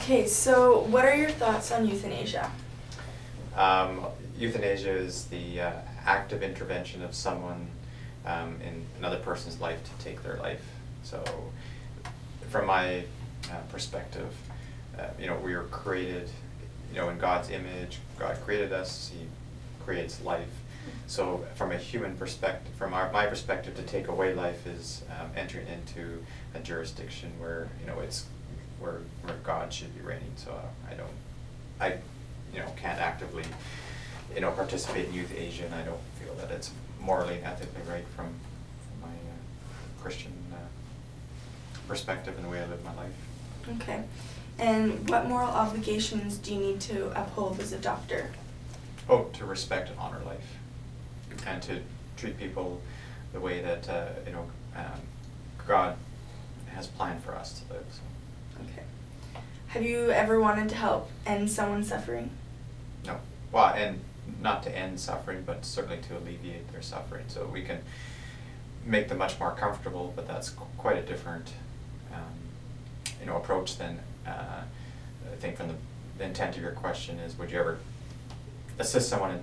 Okay, so what are your thoughts on euthanasia? Euthanasia is the active intervention of someone in another person's life to take their life. So, from my perspective, we were created, in God's image. God created us. He creates life. So, from a human perspective, from my perspective, to take away life is entering into a jurisdiction where it's where God should be reigning. So I can't actively participate in euthanasia, and I don't feel that it's morally and ethically right from my Christian perspective and the way I live my life. Okay. And what moral obligations do you need to uphold as a doctor? Oh, to respect and honor life, and to treat people the way that God has planned for us to live. So. Okay. Have you ever wanted to help end someone's suffering? No. Well, and not to end suffering, but certainly to alleviate their suffering. So we can make them much more comfortable, but that's quite a different approach than I think from the intent of your question is, would you ever assist someone in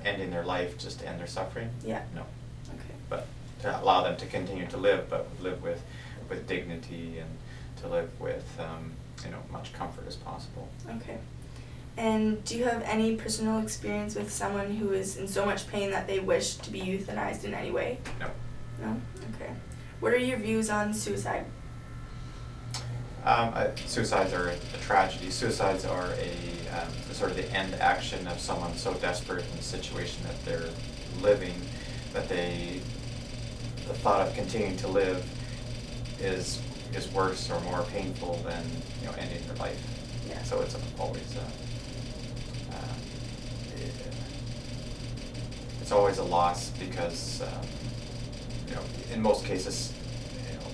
ending their life just to end their suffering? Yeah. No. Okay. But to allow them to continue to live, but live with dignity and to live with much comfort as possible. Okay. And do you have any personal experience with someone who is in so much pain that they wish to be euthanized in any way? No. No? Okay. What are your views on suicide? Suicides are a tragedy. Suicides are a sort of the end action of someone so desperate in the situation that they're living that the thought of continuing to live is worse or more painful than ending their life. Yeah. So it's always a loss because in most cases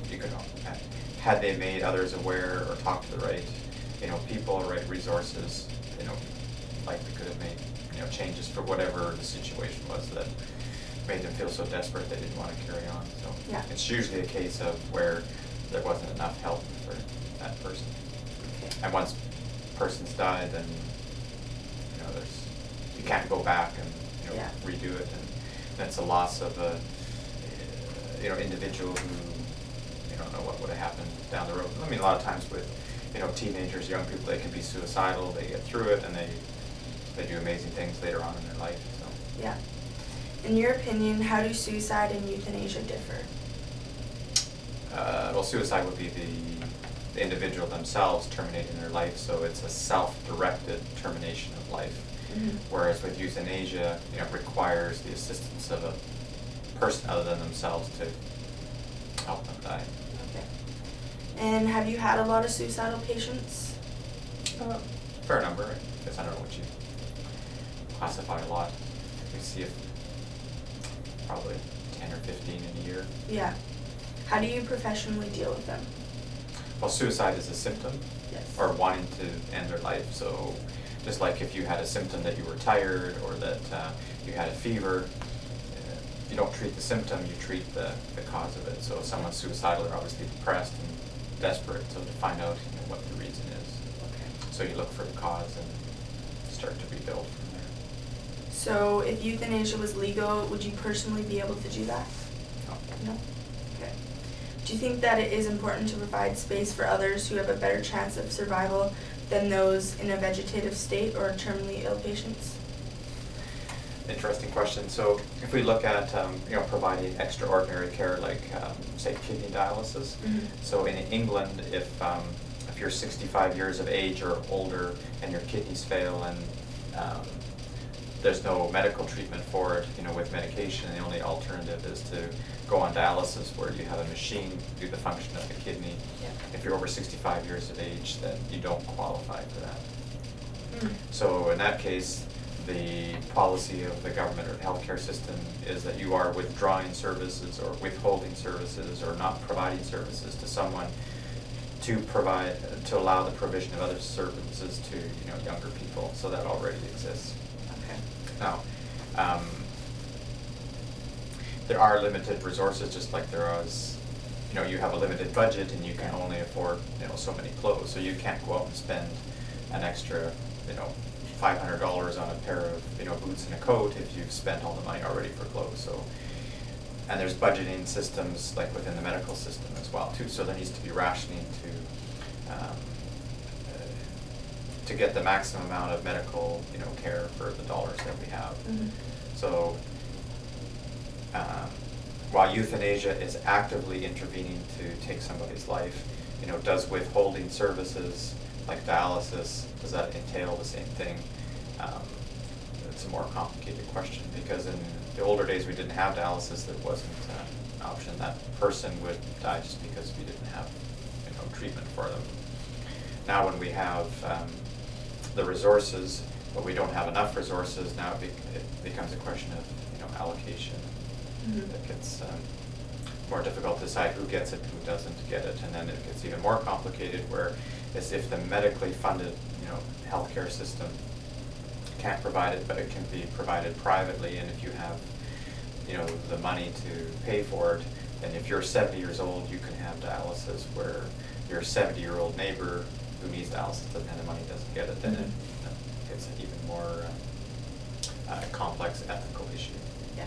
you could had they made others aware or talked to the right people or right resources likely could have made changes for whatever the situation was that made them feel so desperate they didn't want to carry on. So yeah. It's usually a case of where there wasn't enough help for that person. Okay. And once a person's died, then you can't go back and yeah. redo it, and that's a loss of a individual who don't know what would have happened down the road. I mean, a lot of times with teenagers, young people, they can be suicidal. They get through it, and they do amazing things later on in their life. So yeah. In your opinion, how do suicide and euthanasia differ? Well, suicide would be the individual themselves terminating their life, so it's a self-directed termination of life. Mm-hmm. Whereas with euthanasia, it requires the assistance of a person other than themselves to help them die. Okay. And have you had a lot of suicidal patients? Fair number. I guess I don't know what you classify a lot. We see it probably 10 or 15 in a year. Yeah. How do you professionally deal with them? Well, suicide is a symptom, yes. or wanting to end their life. So just like if you had a symptom that you were tired or that you had a fever, you don't treat the symptom, you treat the cause of it. So if someone's suicidal, they're obviously depressed and desperate, so to find out what the reason is. Okay. So you look for the cause and start to rebuild from there. So if euthanasia was legal, would you personally be able to do that? No. No? Okay. Do you think that it is important to provide space for others who have a better chance of survival than those in a vegetative state or terminally ill patients? Interesting question. So if we look at providing extraordinary care like say kidney dialysis. Mm-hmm. So in England, if you're 65 years of age or older and your kidneys fail and there's no medical treatment for it, with medication, the only alternative is to go on dialysis where you have a machine do the function of the kidney. Yeah. If you're over 65 years of age, then you don't qualify for that. Mm. So in that case, the policy of the government or the healthcare system is that you are withdrawing services or withholding services or not providing services to someone to allow the provision of other services to younger people. So that already exists. Okay. Now, there are limited resources, just like there is you know, you have a limited budget and you can only afford, you know, so many clothes, so you can't go out and spend an extra, you know, $500 on a pair of, you know, boots and a coat if you've spent all the money already for clothes. So, and there's budgeting systems like within the medical system as well too. So there needs to be rationing to get the maximum amount of medical, you know, care for the dollars that we have. Mm-hmm. So while euthanasia is actively intervening to take somebody's life, you know, does withholding services like dialysis, does that entail the same thing? It's a more complicated question, because in the older days we didn't have dialysis. There wasn't an option. That person would die just because we didn't have, you know, treatment for them. Now when we have the resources, but we don't have enough resources, now it becomes a question of, you know, allocation. Mm-hmm. It gets more difficult to decide who gets it, who doesn't get it, and then it gets even more complicated where as if the medically funded, you know, healthcare system can't provide it, but it can be provided privately, and if you have, you know, the money to pay for it, then if you're 70 years old, you can have dialysis, where your 70-year-old neighbor who needs dialysis and the money doesn't get it, then it gets an even more complex ethical issue. Yeah.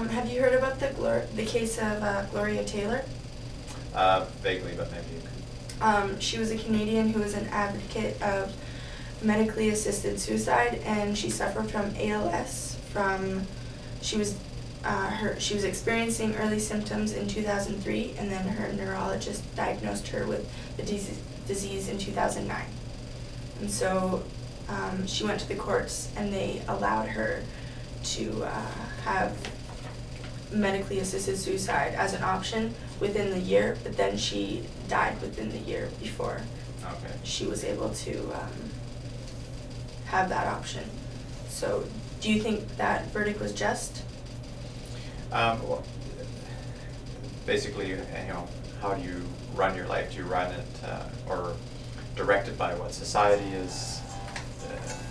Have you heard about the case of Gloria Taylor? Vaguely, but maybe you could. She was a Canadian who was an advocate of medically assisted suicide, and she suffered from ALS. She was experiencing early symptoms in 2003, and then her neurologist diagnosed her with the disease in 2009. And so she went to the courts, and they allowed her to have medically assisted suicide as an option within the year, but then she died within the year before she was able to have that option. So do you think that verdict was just? Well, basically, you know, how do you run your life? Do you run it or direct it by what society is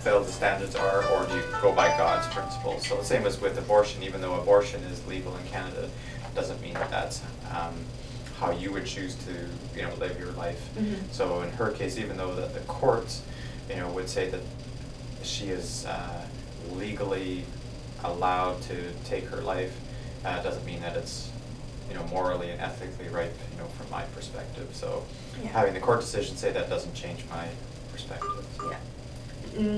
felt the standards are, or do you go by God's principles? So the same as with abortion. Even though abortion is legal in Canada, doesn't mean that that's how you would choose to, you know, live your life. Mm-hmm. So in her case, even though the courts, you know, would say that she is legally allowed to take her life, doesn't mean that it's, you know, morally and ethically right, you know, from my perspective. So Yeah. having the court decision say that doesn't change my perspective. Yeah.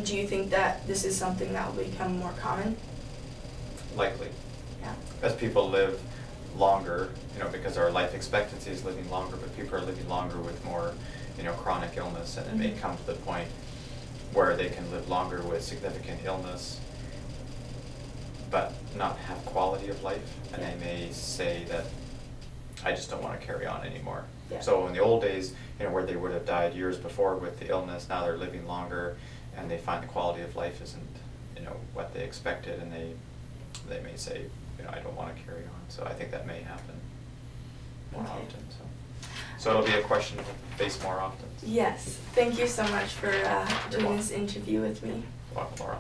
Do you think that this is something that will become more common? Likely. Yeah. As people live longer, you know, because our life expectancy is living longer, but people are living longer with more, you know, chronic illness, and it may come to the point where they can live longer with significant illness but not have quality of life, and they may say that I just don't want to carry on anymore. Yeah. So in the old days, you know, where they would have died years before with the illness, now they're living longer and they find the quality of life isn't, you know, what they expected, and they may say, you know, I don't want to carry on. So I think that may happen more often. So it'll be a question we'll face more often. Yes. Thank you so much for doing welcome. this interview with me. Welcome, Laura.